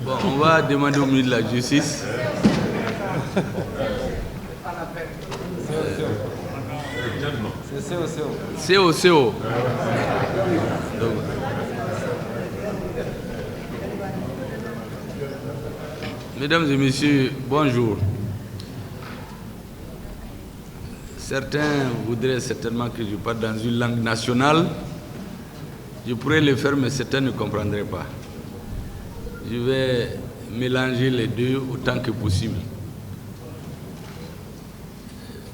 Bon, on va demander au ministre de la Justice. C'est CO. Mesdames et messieurs, bonjour. Certains voudraient certainement que je parle dans une langue nationale. Je pourrais le faire, mais certains ne comprendraient pas. Je vais mélanger les deux autant que possible.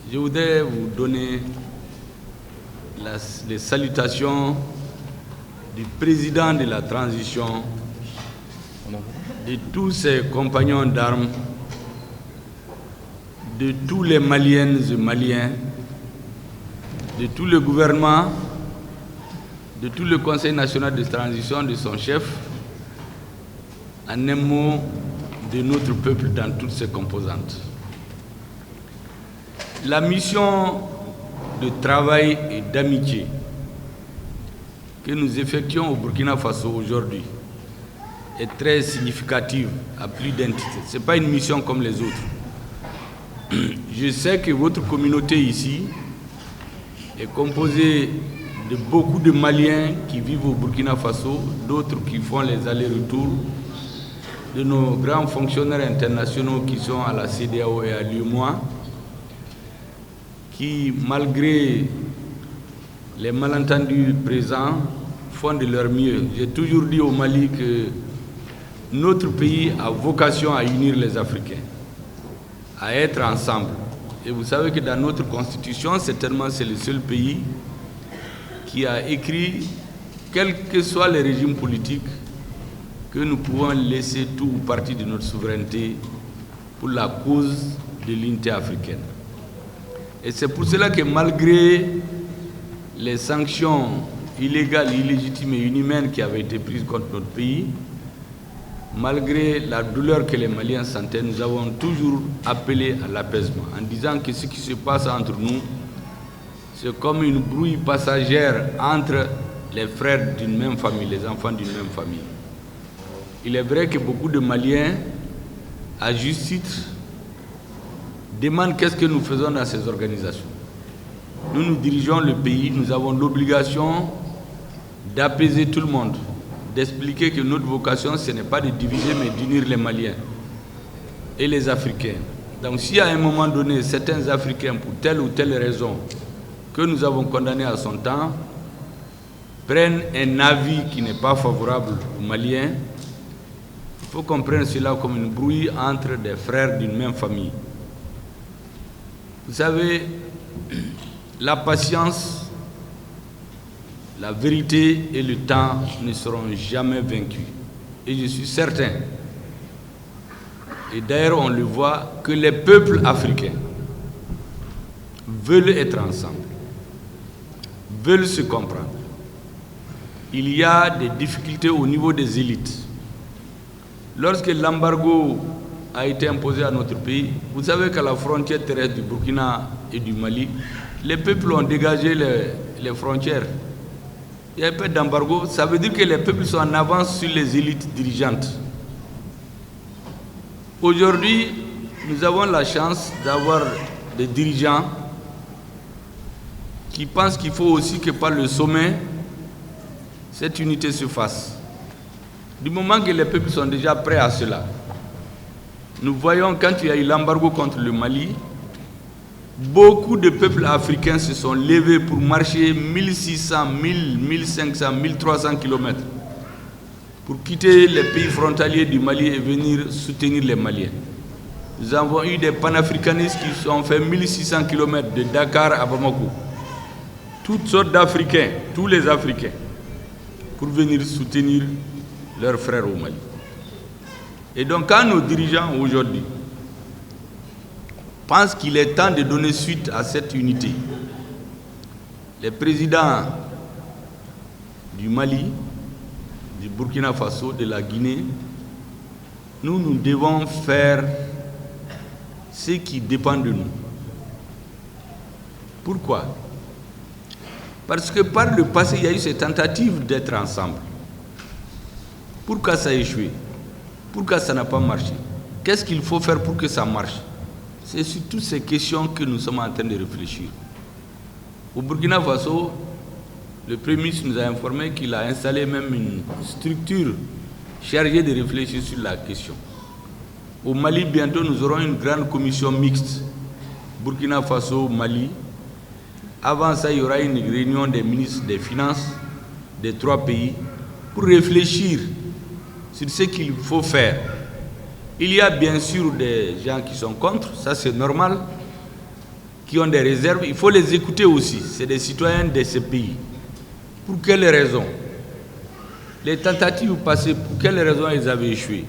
Je voudrais vous donner les salutations du président de la transition, de tous ses compagnons d'armes, de tous les Maliennes et Maliens, de tout le gouvernement, de tout le Conseil national de transition, de son chef, en un mot, de notre peuple dans toutes ses composantes. La mission de travail et d'amitié que nous effectuons au Burkina Faso aujourd'hui est très significative à plus d'un titre. Ce n'est pas une mission comme les autres. Je sais que votre communauté ici est composée de beaucoup de Maliens qui vivent au Burkina Faso, d'autres qui font les allers-retours, de nos grands fonctionnaires internationaux qui sont à la CEDEAO et à l'UEMOA, qui, malgré les malentendus présents, font de leur mieux. J'ai toujours dit au Mali que notre pays a vocation à unir les Africains, à être ensemble. Et vous savez que dans notre constitution, certainement c'est le seul pays qui a écrit, quels que soient les régimes politiques, que nous pouvons laisser tout ou partie de notre souveraineté pour la cause de l'unité africaine. Et c'est pour cela que malgré les sanctions illégales, illégitimes et inhumaines qui avaient été prises contre notre pays, malgré la douleur que les Maliens sentaient, nous avons toujours appelé à l'apaisement, en disant que ce qui se passe entre nous, c'est comme une brouille passagère entre les frères d'une même famille, les enfants d'une même famille. Il est vrai que beaucoup de Maliens, à juste titre, demandent qu'est-ce que nous faisons dans ces organisations. Nous dirigeons le pays, nous avons l'obligation d'apaiser tout le monde, d'expliquer que notre vocation, ce n'est pas de diviser, mais d'unir les Maliens et les Africains. Donc si à un moment donné, certains Africains, pour telle ou telle raison, que nous avons condamné à son temps, prennent un avis qui n'est pas favorable aux Maliens, il faut qu'on prenne cela comme une brouille entre des frères d'une même famille. Vous savez, la patience, la vérité et le temps ne seront jamais vaincus. Et je suis certain, et d'ailleurs on le voit, que les peuples africains veulent être ensemble, veulent se comprendre. Il y a des difficultés au niveau des élites. Lorsque l'embargo a été imposé à notre pays, vous savez qu'à la frontière terrestre du Burkina et du Mali, les peuples ont dégagé les frontières. Il y a pas d'embargo, ça veut dire que les peuples sont en avance sur les élites dirigeantes. Aujourd'hui, nous avons la chance d'avoir des dirigeants qui pensent qu'il faut aussi que par le sommet, cette unité se fasse. Du moment que les peuples sont déjà prêts à cela, nous voyons quand il y a eu l'embargo contre le Mali, beaucoup de peuples africains se sont levés pour marcher 1600, 1000, 1500, 1300 km pour quitter les pays frontaliers du Mali et venir soutenir les Maliens. Nous avons eu des panafricanistes qui ont fait 1600 km de Dakar à Bamako. Toutes sortes d'Africains, tous les Africains, pour venir soutenir leurs frères au Mali. Et donc quand nos dirigeants aujourd'hui pensent qu'il est temps de donner suite à cette unité, les présidents du Mali, du Burkina Faso, de la Guinée, nous devons faire ce qui dépend de nous. Pourquoi? Parce que par le passé, il y a eu ces tentatives d'être ensemble. Pourquoi ça a échoué? Pourquoi ça n'a pas marché? Qu'est-ce qu'il faut faire pour que ça marche? C'est sur toutes ces questions que nous sommes en train de réfléchir. Au Burkina Faso, le Premier ministre nous a informé qu'il a installé même une structure chargée de réfléchir sur la question. Au Mali, bientôt, nous aurons une grande commission mixte, Burkina Faso, Mali. Avant ça, il y aura une réunion des ministres des Finances des 3 pays pour réfléchir sur ce qu'il faut faire. Il y a bien sûr des gens qui sont contre, ça c'est normal, qui ont des réserves, il faut les écouter aussi, c'est des citoyens de ces pays. Pour quelles raisons? Les tentatives passées, pour quelles raisons elles avaient échoué?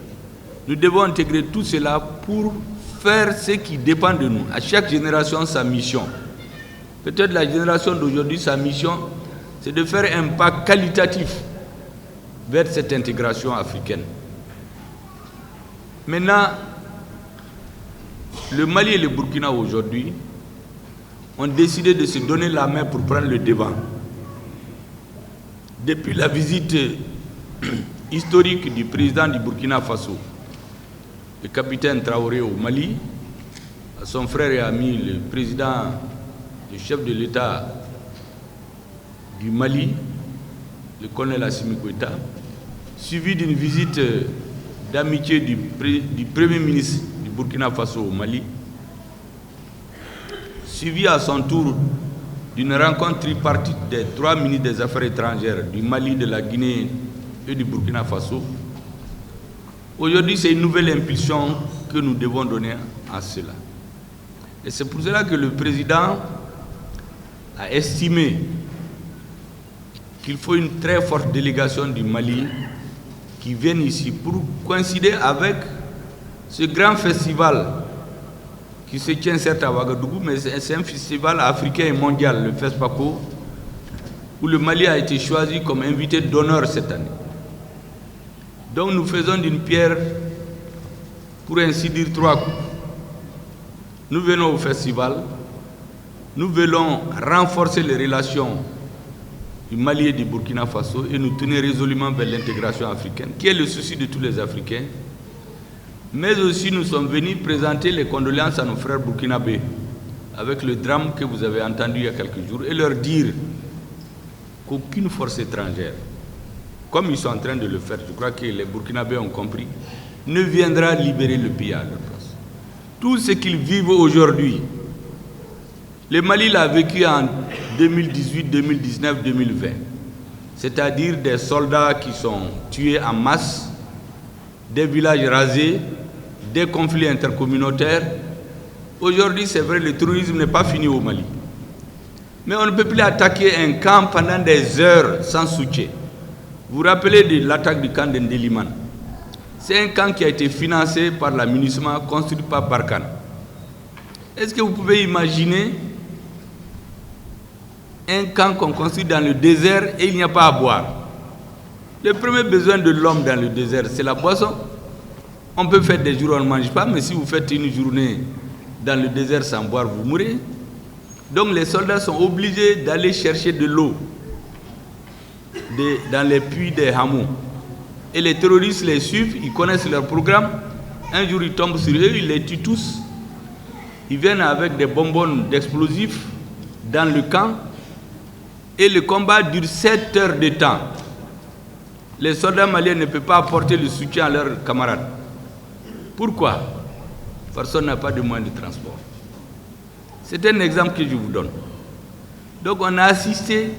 Nous devons intégrer tout cela pour faire ce qui dépend de nous. À chaque génération, sa mission. Peut-être la génération d'aujourd'hui, sa mission, c'est de faire un pas qualitatif vers cette intégration africaine. Maintenant, le Mali et le Burkina aujourd'hui ont décidé de se donner la main pour prendre le devant. Depuis la visite historique du président du Burkina Faso, le capitaine Traoré au Mali, à son frère et ami, le président, le chef de l'État du Mali, le colonel Assimi Goïta, suivi d'une visite d'amitié du Premier ministre du Burkina Faso au Mali, suivi à son tour d'une rencontre tripartite des 3 ministres des Affaires étrangères du Mali, de la Guinée et du Burkina Faso. Aujourd'hui, c'est une nouvelle impulsion que nous devons donner à cela. Et c'est pour cela que le président a estimé qu'il faut une très forte délégation du Mali qui vienne ici pour coïncider avec ce grand festival qui se tient certes à Ouagadougou, mais c'est un festival africain et mondial, le FESPACO, où le Mali a été choisi comme invité d'honneur cette année. Donc nous faisons d'une pierre, pour ainsi dire, 3 coups. Nous venons au festival, nous voulons renforcer les relations du Mali et du Burkina Faso et nous tenir résolument vers l'intégration africaine, qui est le souci de tous les Africains. Mais aussi nous sommes venus présenter les condoléances à nos frères burkinabés avec le drame que vous avez entendu il y a quelques jours et leur dire qu'aucune force étrangère, comme ils sont en train de le faire, je crois que les Burkinabés ont compris, ne viendra libérer le pays à leur place. Tout ce qu'ils vivent aujourd'hui, le Mali l'a vécu en 2018, 2019, 2020. C'est-à-dire des soldats qui sont tués en masse, des villages rasés, des conflits intercommunautaires. Aujourd'hui, c'est vrai, le terrorisme n'est pas fini au Mali. Mais on ne peut plus attaquer un camp pendant des heures sans soutien. Vous vous rappelez de l'attaque du camp d'Endeliman? C'est un camp qui a été financé par la MINUSMA, construit par Barkhane. Est-ce que vous pouvez imaginer un camp qu'on construit dans le désert et il n'y a pas à boire? Le premier besoin de l'homme dans le désert, c'est la boisson. On peut faire des jours où on ne mange pas, mais si vous faites une journée dans le désert sans boire, vous mourrez. Donc les soldats sont obligés d'aller chercher de l'eau dans les puits des hameaux. Et les terroristes les suivent, ils connaissent leur programme. Un jour, ils tombent sur eux, ils les tuent tous. Ils viennent avec des bonbonnes d'explosifs dans le camp. Et le combat dure 7 heures de temps. Les soldats maliens ne peuvent pas apporter le soutien à leurs camarades. Pourquoi? Parce qu'on n'a pas de moyens de transport. C'est un exemple que je vous donne. Donc on a assisté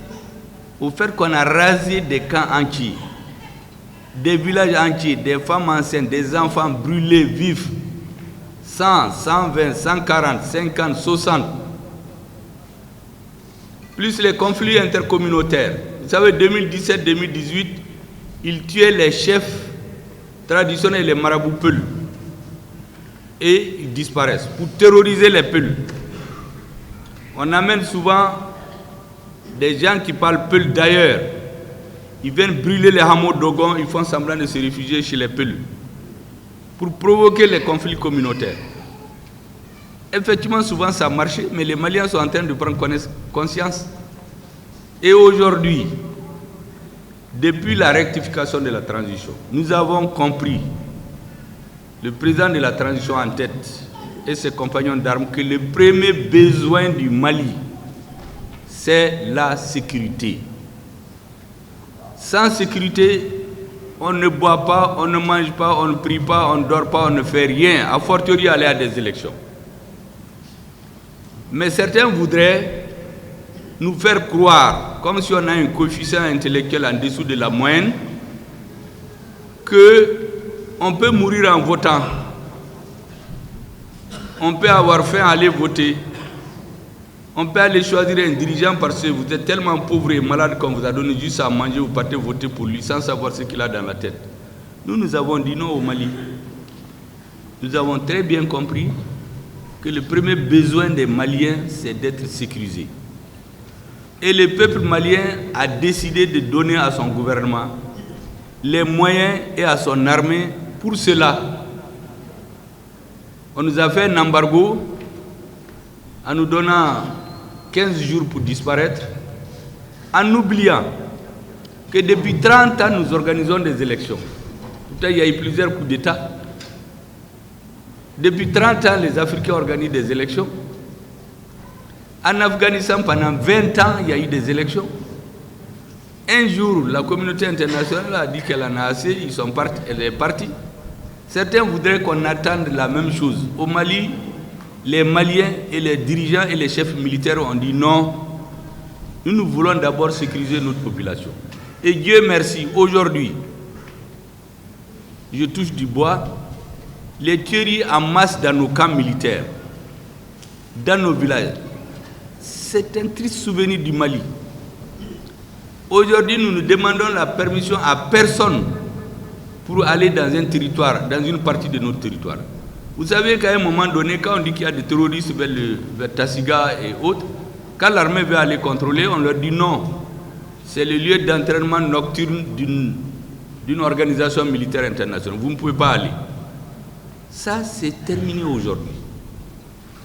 au fait qu'on a rasé des camps entiers, des villages entiers, des femmes enceintes, des enfants brûlés vifs, 100, 120, 140, 50, 60. Plus les conflits intercommunautaires. Vous savez, 2017-2018, ils tuaient les chefs traditionnels, les marabouts Peuls. Et ils disparaissent pour terroriser les Peuls. On amène souvent des gens qui parlent Peul d'ailleurs. Ils viennent brûler les hameaux d'Ogon, ils font semblant de se réfugier chez les Peuls pour provoquer les conflits communautaires. Effectivement, souvent ça a marché, mais les Maliens sont en train de prendre conscience. Et aujourd'hui, depuis la rectification de la transition, nous avons compris le président de la transition en tête et ses compagnons d'armes que le premier besoin du Mali, c'est la sécurité. Sans sécurité, on ne boit pas, on ne mange pas, on ne prie pas, on ne dort pas, on ne fait rien, a fortiori aller à des élections. Mais certains voudraient nous faire croire, comme si on a un coefficient intellectuel en dessous de la moyenne, qu'on peut mourir en votant. On peut avoir faim à aller voter. On peut aller choisir un dirigeant parce que vous êtes tellement pauvre et malade qu'on vous a donné juste à manger, vous partez voter pour lui sans savoir ce qu'il a dans la tête. Nous avons dit non au Mali. Nous avons très bien compris que le premier besoin des Maliens, c'est d'être sécurisé. Et le peuple malien a décidé de donner à son gouvernement les moyens et à son armée pour cela. On nous a fait un embargo en nous donnant 15 jours pour disparaître, en oubliant que depuis 30 ans, nous organisons des élections. Pourtant, il y a eu plusieurs coups d'État. Depuis 30 ans, les Africains organisent des élections. En Afghanistan, pendant 20 ans, il y a eu des élections. Un jour, la communauté internationale a dit qu'elle en a assez, elle est partie. Certains voudraient qu'on attende la même chose. Au Mali, les Maliens et les dirigeants et les chefs militaires ont dit non. Nous voulons d'abord sécuriser notre population. Et Dieu merci, aujourd'hui, je touche du bois, les tueries en masse dans nos camps militaires, dans nos villages, c'est un triste souvenir du Mali. Aujourd'hui, nous ne demandons la permission à personne pour aller dans un territoire, dans une partie de notre territoire. Vous savez qu'à un moment donné, quand on dit qu'il y a des terroristes vers Tassiga et autres, quand l'armée veut aller contrôler, on leur dit non. C'est le lieu d'entraînement nocturne d'une organisation militaire internationale. Vous ne pouvez pas aller. Ça, c'est terminé aujourd'hui.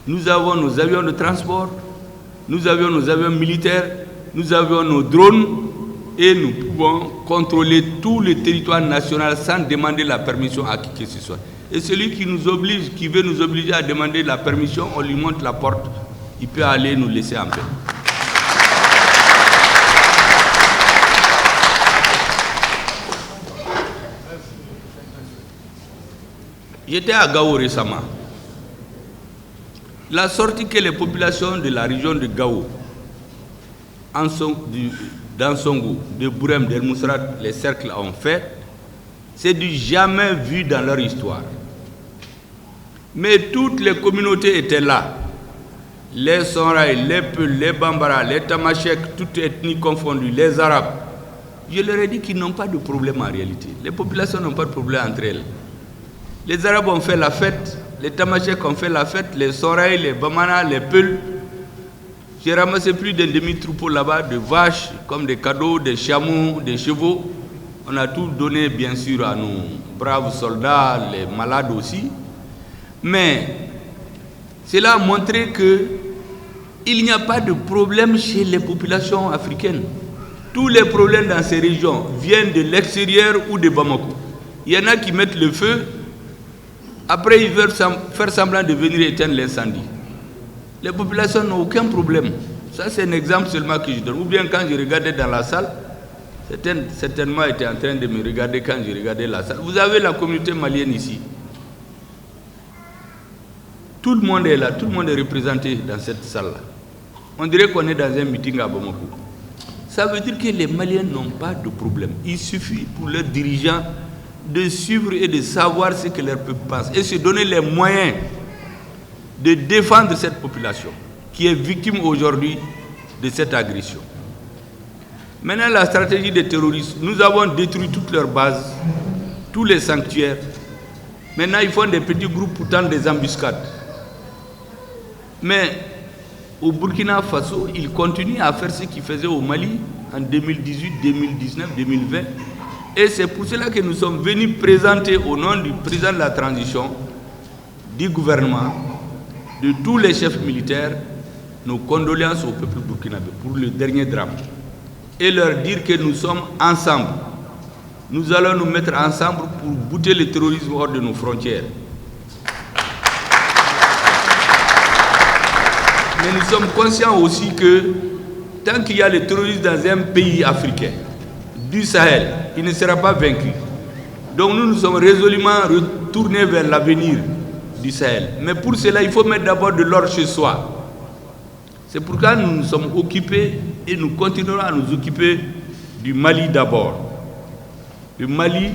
Nous avons nos avions de transport, nous avons nos avions militaires, nous avons nos drones et nous pouvons contrôler tout le territoire national sans demander la permission à qui que ce soit. Et celui qui veut nous obliger à demander la permission, on lui montre la porte, il peut aller nous laisser en paix. J'étais à Gao récemment. La sortie que les populations de la région de Gao, d'Ansongo, de Bourem, d'El Mousrat, les cercles ont fait, c'est du jamais vu dans leur histoire. Mais toutes les communautés étaient là. Les Sonraï, les Peuls, les Bambara, les Tamashek, toutes ethnies confondues, les Arabes. Je leur ai dit qu'ils n'ont pas de problème en réalité. Les populations n'ont pas de problème entre elles. Les Arabes ont fait la fête, les Tamashek ont fait la fête, les Sonraï, les Bamana, les Peuls. J'ai ramassé plus d'un demi-troupeau là-bas de vaches, comme des cadeaux, des chameaux, des chevaux. On a tout donné, bien sûr, à nos braves soldats, les malades aussi. Mais cela a montré qu'il n'y a pas de problème chez les populations africaines. Tous les problèmes dans ces régions viennent de l'extérieur ou de Bamako. Il y en a qui mettent le feu, après ils veulent faire semblant de venir éteindre l'incendie. Les populations n'ont aucun problème. Ça, c'est un exemple seulement que je donne. Ou bien quand je regardais dans la salle, certainement étaient en train de me regarder quand je regardais la salle. Vous avez la communauté malienne ici. Tout le monde est là, tout le monde est représenté dans cette salle-là. On dirait qu'on est dans un meeting à Bamako. Ça veut dire que les Maliens n'ont pas de problème. Il suffit pour leurs dirigeants de suivre et de savoir ce que leur peuple pense et se donner les moyens de défendre cette population qui est victime aujourd'hui de cette agression. Maintenant, la stratégie des terroristes, nous avons détruit toutes leurs bases, tous les sanctuaires. Maintenant, ils font des petits groupes pour tendre des embuscades. Mais au Burkina Faso, ils continuent à faire ce qu'ils faisaient au Mali en 2018, 2019, 2020. Et c'est pour cela que nous sommes venus présenter au nom du président de la transition, du gouvernement, de tous les chefs militaires, nos condoléances au peuple burkinabé pour le dernier drame. Et leur dire que nous sommes ensemble. Nous allons nous mettre ensemble pour bouter le terrorisme hors de nos frontières. Mais nous sommes conscients aussi que tant qu'il y a le terrorisme dans un pays africain, du Sahel, il ne sera pas vaincu. Donc nous sommes résolument retournés vers l'avenir du Sahel. Mais pour cela, il faut mettre d'abord de l'ordre chez soi. C'est pourquoi nous nous sommes occupés et nous continuerons à nous occuper du Mali d'abord. Le Mali,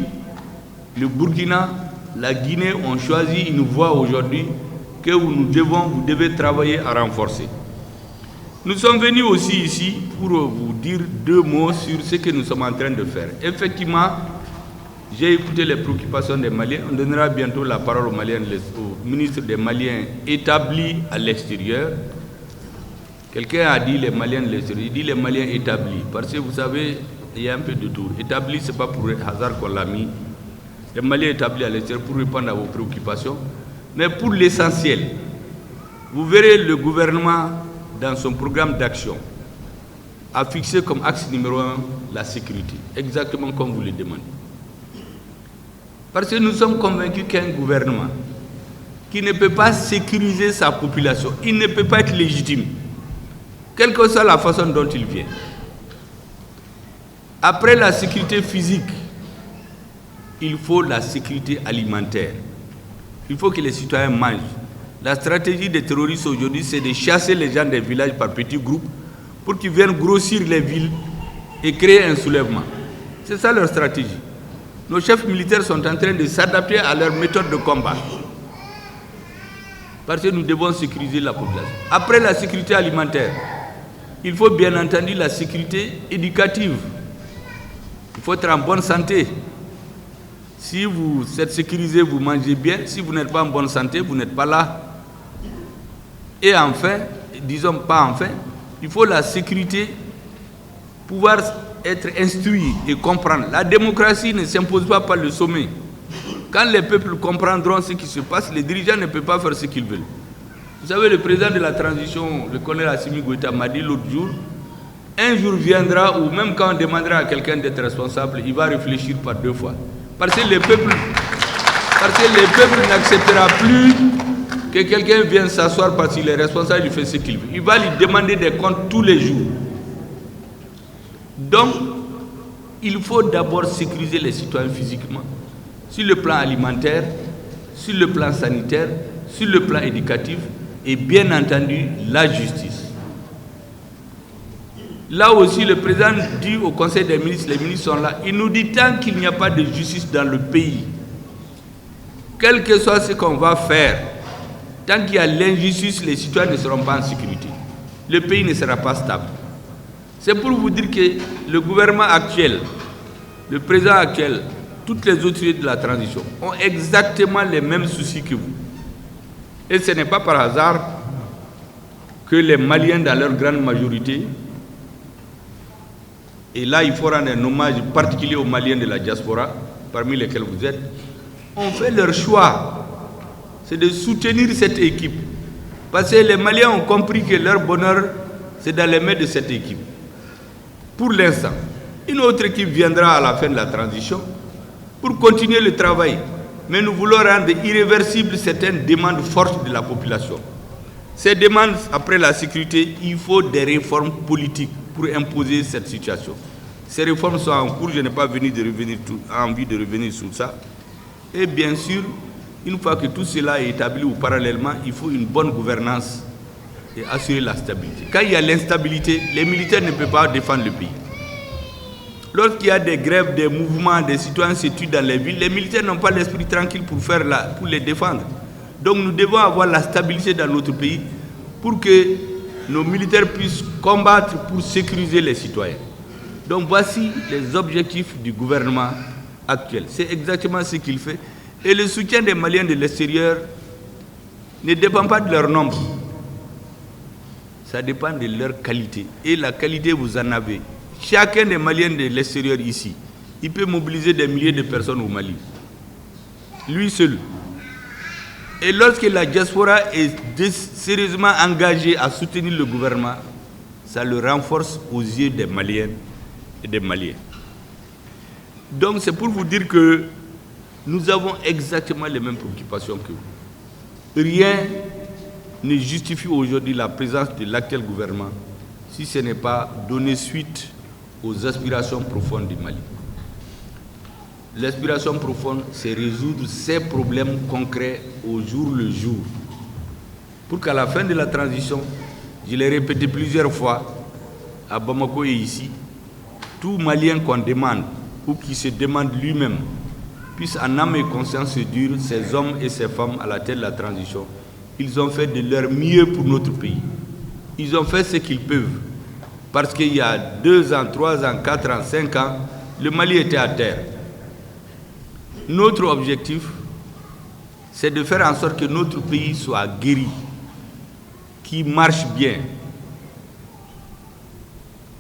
le Burkina, la Guinée ont choisi une voie aujourd'hui que vous devez travailler à renforcer. Nous sommes venus aussi ici pour vous dire deux mots sur ce que nous sommes en train de faire. Effectivement, j'ai écouté les préoccupations des Maliens. On donnera bientôt la parole aux Maliens, au ministre des Maliens établis à l'extérieur. Quelqu'un a dit les Maliens de l'extérieur. Il dit les Maliens établis. Parce que vous savez, il y a un peu de tout. Établis, ce n'est pas pour hasard qu'on l'a mis. Les Maliens établis à l'extérieur pour répondre à vos préoccupations. Mais pour l'essentiel, vous verrez le gouvernement, dans son programme d'action, a fixé comme axe numéro 1 la sécurité, exactement comme vous le demandez. Parce que nous sommes convaincus qu'un gouvernement qui ne peut pas sécuriser sa population, il ne peut pas être légitime, quelle que soit la façon dont il vient. Après la sécurité physique, il faut la sécurité alimentaire. Il faut que les citoyens mangent. La stratégie des terroristes aujourd'hui, c'est de chasser les gens des villages par petits groupes pour qu'ils viennent grossir les villes et créer un soulèvement. C'est ça leur stratégie. Nos chefs militaires sont en train de s'adapter à leur méthode de combat. Parce que nous devons sécuriser la population. Après la sécurité alimentaire, il faut bien entendu la sécurité éducative. Il faut être en bonne santé. Si vous êtes sécurisé, vous mangez bien. Si vous n'êtes pas en bonne santé, vous n'êtes pas là. Et enfin, disons pas enfin, il faut la sécurité, pouvoir être instruit et comprendre. La démocratie ne s'impose pas par le sommet. Quand les peuples comprendront ce qui se passe, les dirigeants ne peuvent pas faire ce qu'ils veulent. Vous savez, le président de la transition, le colonel Assimi Goïta, m'a dit l'autre jour, un jour viendra où même quand on demandera à quelqu'un d'être responsable, il va réfléchir par deux fois. Parce que les peuples n'accepteront plus que quelqu'un vienne s'asseoir parce qu'il est responsable, il fait ce qu'il veut. Il va lui demander des comptes tous les jours. Donc, il faut d'abord sécuriser les citoyens physiquement, sur le plan alimentaire, sur le plan sanitaire, sur le plan éducatif et bien entendu la justice. Là aussi, le président dit au Conseil des ministres, les ministres sont là, il nous dit tant qu'il n'y a pas de justice dans le pays, quel que soit ce qu'on va faire, tant qu'il y a l'injustice, les citoyens ne seront pas en sécurité. Le pays ne sera pas stable. C'est pour vous dire que le gouvernement actuel, le président actuel, toutes les autorités de la transition ont exactement les mêmes soucis que vous. Et ce n'est pas par hasard que les Maliens, dans leur grande majorité, et là il faut rendre un hommage particulier aux Maliens de la diaspora, parmi lesquels vous êtes, ont fait leur choix. C'est de soutenir cette équipe. Parce que les Maliens ont compris que leur bonheur, c'est dans les mains de cette équipe. Pour l'instant, une autre équipe viendra à la fin de la transition pour continuer le travail. Mais nous voulons rendre irréversibles certaines demandes fortes de la population. Ces demandes, après la sécurité, il faut des réformes politiques pour imposer cette situation. Ces réformes sont en cours, je n'ai pas envie de revenir sur ça. Et bien sûr, une fois que tout cela est établi ou parallèlement, il faut une bonne gouvernance et assurer la stabilité. Quand il y a l'instabilité, les militaires ne peuvent pas défendre le pays. Lorsqu'il y a des grèves, des mouvements, des citoyens se tuent dans les villes, les militaires n'ont pas l'esprit tranquille pour les défendre. Donc nous devons avoir la stabilité dans notre pays pour que nos militaires puissent combattre pour sécuriser les citoyens. Donc voici les objectifs du gouvernement actuel. C'est exactement ce qu'il fait. Et le soutien des Maliens de l'extérieur ne dépend pas de leur nombre. Ça dépend de leur qualité. Et la qualité, vous en avez. Chacun des Maliens de l'extérieur ici, il peut mobiliser des milliers de personnes au Mali. Lui seul. Et lorsque la diaspora est sérieusement engagée à soutenir le gouvernement, ça le renforce aux yeux des Maliennes et des Maliens. Donc c'est pour vous dire que nous avons exactement les mêmes préoccupations que vous. Rien ne justifie aujourd'hui la présence de l'actuel gouvernement si ce n'est pas donner suite aux aspirations profondes du Mali. L'aspiration profonde, c'est résoudre ces problèmes concrets au jour le jour. Pour qu'à la fin de la transition, je l'ai répété plusieurs fois, à Bamako et ici, tout Malien qu'on demande ou qui se demande lui-même puisse en âme et conscience se dire, ces hommes et ces femmes à la tête de la transition, ils ont fait de leur mieux pour notre pays. Ils ont fait ce qu'ils peuvent. Parce qu'il y a 2 ans, 3 ans, 4 ans, 5 ans, le Mali était à terre. Notre objectif, c'est de faire en sorte que notre pays soit guéri, qu'il marche bien,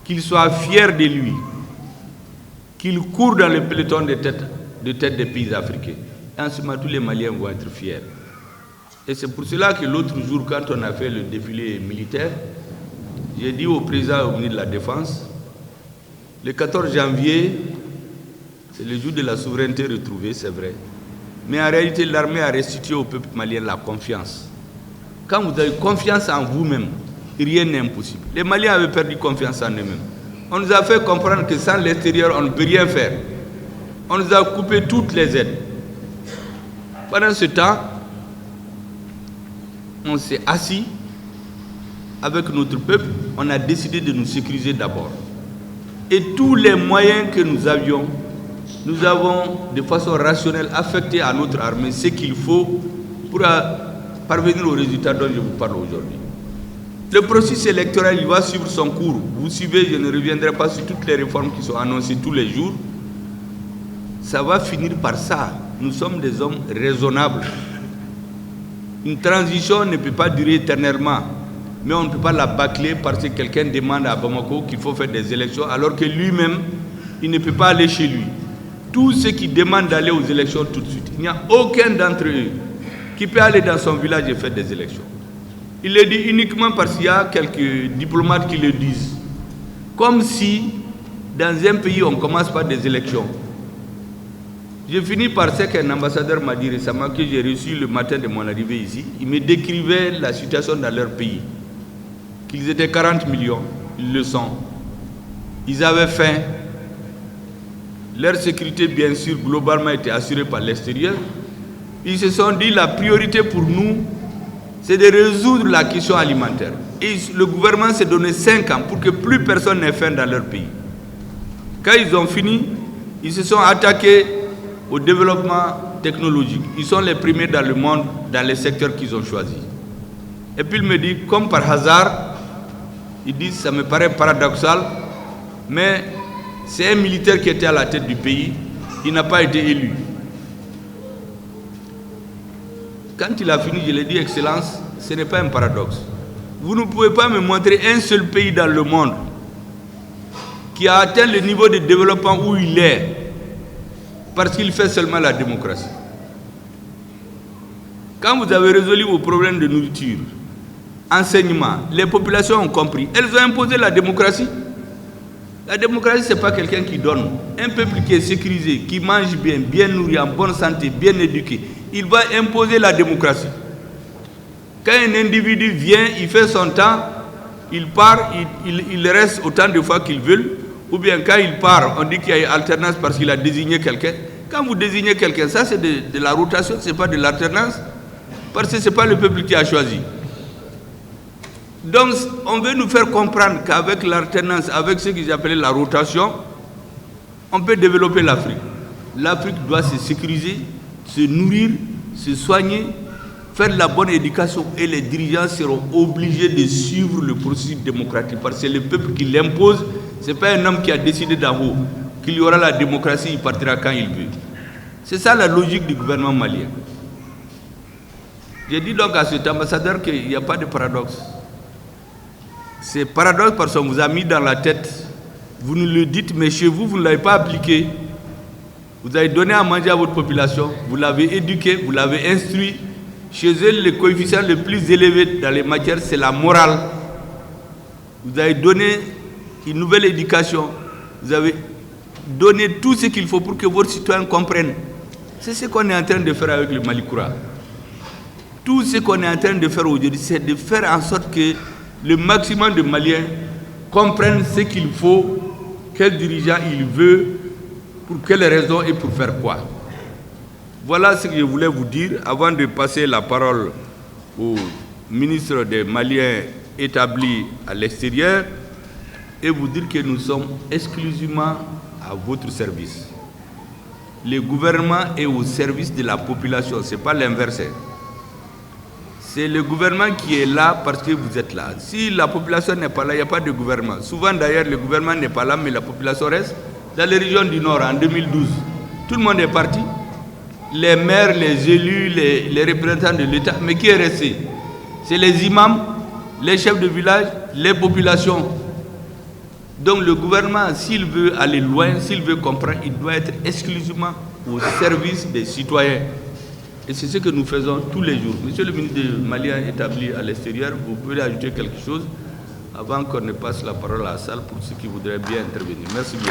qu'il soit fier de lui, qu'il court dans le peloton de tête des pays africains. Et en ce moment, tous les Maliens vont être fiers. Et c'est pour cela que l'autre jour, quand on a fait le défilé militaire, j'ai dit au président et au ministre de la Défense, le 14 janvier, c'est le jour de la souveraineté retrouvée, c'est vrai. Mais en réalité, l'armée a restitué au peuple malien la confiance. Quand vous avez confiance en vous-même, rien n'est impossible. Les Maliens avaient perdu confiance en eux-mêmes. On nous a fait comprendre que sans l'extérieur, on ne peut rien faire. On nous a coupé toutes les aides. Pendant ce temps, on s'est assis avec notre peuple, on a décidé de nous sécuriser d'abord. Et tous les moyens que nous avions, nous avons de façon rationnelle affecté à notre armée ce qu'il faut pour parvenir au résultat dont je vous parle aujourd'hui. Le processus électoral, il va suivre son cours. Vous suivez, je ne reviendrai pas sur toutes les réformes qui sont annoncées tous les jours. Ça va finir par ça. Nous sommes des hommes raisonnables. Une transition ne peut pas durer éternellement. Mais on ne peut pas la bâcler parce que quelqu'un demande à Bamako qu'il faut faire des élections alors que lui-même, il ne peut pas aller chez lui. Tous ceux qui demandent d'aller aux élections tout de suite, il n'y a aucun d'entre eux qui peut aller dans son village et faire des élections. Il le dit uniquement parce qu'il y a quelques diplomates qui le disent. Comme si, dans un pays, on commence par des élections. J'ai fini par ce qu'un ambassadeur m'a dit récemment, que j'ai reçu le matin de mon arrivée ici. Il me décrivait la situation dans leur pays. Qu'ils étaient 40 millions, ils le sont. Ils avaient faim. Leur sécurité, bien sûr, globalement, était assurée par l'extérieur. Ils se sont dit, la priorité pour nous, c'est de résoudre la question alimentaire. Et le gouvernement s'est donné 5 ans pour que plus personne n'ait faim dans leur pays. Quand ils ont fini, ils se sont attaqués au développement technologique. Ils sont les premiers dans le monde, dans les secteurs qu'ils ont choisis. Et puis il me dit, comme par hasard, ils disent, ça me paraît paradoxal, mais c'est un militaire qui était à la tête du pays, il n'a pas été élu. Quand il a fini, je lui ai dit, Excellence, ce n'est pas un paradoxe. Vous ne pouvez pas me montrer un seul pays dans le monde qui a atteint le niveau de développement où il est parce qu'il fait seulement la démocratie. Quand vous avez résolu vos problèmes de nourriture, enseignement, les populations ont compris. Elles ont imposé la démocratie. La démocratie, ce n'est pas quelqu'un qui donne. Un peuple qui est sécurisé, qui mange bien, bien nourri, en bonne santé, bien éduqué, il va imposer la démocratie. Quand un individu vient, il fait son temps, il part, il reste autant de fois qu'il veut, ou bien quand il part, on dit qu'il y a alternance parce qu'il a désigné quelqu'un. Quand vous désignez quelqu'un, ça c'est de la rotation, ce n'est pas de l'alternance, parce que ce n'est pas le peuple qui a choisi. Donc, on veut nous faire comprendre qu'avec l'alternance, avec ce qu'ils appellent la rotation, on peut développer l'Afrique. L'Afrique doit se sécuriser, se nourrir, se soigner, faire de la bonne éducation et les dirigeants seront obligés de suivre le processus démocratique parce que c'est le peuple qui l'impose, ce n'est pas un homme qui a décidé d'en haut qu'il y aura la démocratie, il partira quand il veut. C'est ça la logique du gouvernement malien. J'ai dit donc à cet ambassadeur qu'il n'y a pas de paradoxe. C'est paradoxe parce qu'on vous a mis dans la tête, vous nous le dites, mais chez vous, vous ne l'avez pas appliqué. Vous avez donné à manger à votre population, vous l'avez éduqué, vous l'avez instruit. Chez eux, le coefficient le plus élevé dans les matières, c'est la morale. Vous avez donné une nouvelle éducation, vous avez donné tout ce qu'il faut pour que votre citoyen comprenne. C'est ce qu'on est en train de faire avec le Malikoura. Tout ce qu'on est en train de faire aujourd'hui, c'est de faire en sorte que le maximum de Maliens comprennent ce qu'il faut, quel dirigeant il veut, pour quelles raisons et pour faire quoi. Voilà ce que je voulais vous dire avant de passer la parole au ministre des Maliens établis à l'extérieur et vous dire que nous sommes exclusivement à votre service. Le gouvernement est au service de la population, ce n'est pas l'inverse. C'est le gouvernement qui est là parce que vous êtes là. Si la population n'est pas là, il n'y a pas de gouvernement. Souvent d'ailleurs, le gouvernement n'est pas là, mais la population reste. Dans les régions du Nord, en 2012, tout le monde est parti. Les maires, les élus, les représentants de l'État. Mais qui est resté? C'est les imams, les chefs de village, les populations. Donc le gouvernement, s'il veut aller loin, s'il veut comprendre, il doit être exclusivement au service des citoyens. Et c'est ce que nous faisons tous les jours. Monsieur le ministre des Maliens établi à l'extérieur, vous pouvez ajouter quelque chose avant qu'on ne passe la parole à la salle pour ceux qui voudraient bien intervenir. Merci bien.